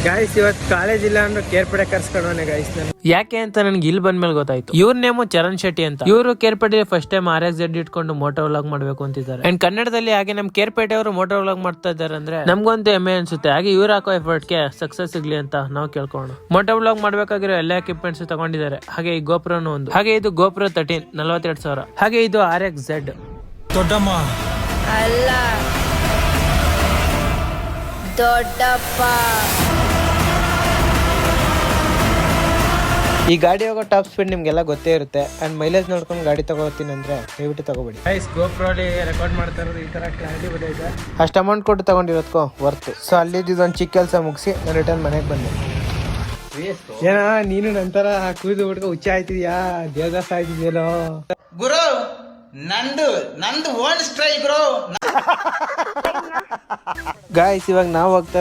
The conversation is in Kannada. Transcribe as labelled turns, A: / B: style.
A: ಗಾಯ್ಸ್ ಇವತ್ತು ಕಾಲೇಜ್ ಇಲ್ಲ ಅಂದ್ರೆ ಕೇರ್ಪಡೆ ಕರ್ಸ್ಕೊಂಡವನೆ ಗಾಯ್ಸ್ ನಾನು. ಯಾಕೆ ಅಂತ ನನ್ಗೆ ಇಲ್ಲಿ ಬಂದ್ಮೇಲೆ ಗೊತ್ತಾಯ್ತು. ಇವ್ರ ನೇಮು ಚರಣ್ ಶೆಟ್ಟಿ ಅಂತ. ಇವರು ಕೇರ್ಪೇಟೆ ಫಸ್ಟ್ ಟೈಮ್ RX ಇಟ್ಕೊಂಡು ಮೋಟೋ ವ್ಲಾಗ್ ಮಾಡ್ಬೇಕು ಅಂತಿದ್ದಾರೆ. ಅಂಡ್ ಕನ್ನಡದಲ್ಲಿ ಹಾಗೆ ನಮ್ ಕೇರ್ಪೇಟೆ ಅವರು ಮೋಟೋ ವ್ಲಾಗ್ ಮಾಡ್ತಾ ಇದಾರೆ ಅಂದ್ರೆ ನಮ್ಗಂತೂ ಹೆಮ್ಮೆ ಅನ್ಸುತ್ತೆ. ಹಾಗೆ ಇವ್ರು ಹಾಕೋ ಎಫರ್ಟ್ ಗೆ ಸಕ್ಸಸ್ ಸಿಗ್ಲಿ ಅಂತ ನಾವು ಕೇಳ್ಕೊಂಡು ಮೋಟೋ ವ್ಲಾಗ್ ಮಾಡ್ಬೇಕಾಗಿರೋ ಎಲ್ಲ ಎಕ್ವಿಪ್ಮೆಂಟ್ಸ್ ತಗೊಂಡಿದ್ದಾರೆ. ಹಾಗೆ ಈ ಗೋಪ್ರನು ಒಂದು. ಹಾಗೆ ಇದು ಗೋಪ್ರೋ 13 42,000. ಹಾಗೆ ಇದು RX
B: ದೊಡ್ಡಮ್ಮ
C: ಅಲ್ಲ ದೊಡ್ಡಪ್ಪ.
A: ಈ ಗಾಡಿ ಹೋಗೋ ಟಾಪ್ ಸ್ಪೀಡ್ ನಿಮ್ಗೆಲ್ಲ ಗೊತ್ತೇ ಇರುತ್ತೆ. ಅಂಡ್ ಮೈಲೇಜ್ ನೋಡ್ಕೊಂಡು ಗಾಡಿ ತಗೋತೀನಿ ಅಂದ್ರೆ ದಯವಿಟ್ಟು ತಗೋಬೇಡಿ. GoPro ರೆಕಾರ್ಡ್ ಮಾಡ್ತಾ ಇರೋದು ಈ ತರ ಕ್ಲಾರಿಟಿ ಬಂದೈತೆ. ಅಷ್ಟು ಅಮೌಂಟ್ ಕೊಟ್ಟು ತಗೊಂಡಿರೋದಕ್ಕೋ ವರ್ತು. ಸೊ ಅಲ್ಲಿ ಇದೊಂದು ಚಿಕ್ಕ ಕೆಲಸ ಮುಗಿಸಿ ನಾನು ರಿಟರ್ನ್ ಮನೆಗೆ ಬಂದೆ. ಏನ ನೀನು ನಂತರ ಕುಯ್ದು ಬಿಟ್ಕೊ ಹುಚ್ಚ ಆಯ್ತಿದ್ಯಾ, ದೇವದಾಸ ಆಯ್ತಿದ್ಯೇನೋ
B: ಗುರು. ನಂದು ಓನ್ ಸ್ಟ್ರೈ ಬ್ರೋ.
A: ಗಾಯ್ಸ್ ಇವಾಗ ನಾವು ಹೋಗ್ತಾ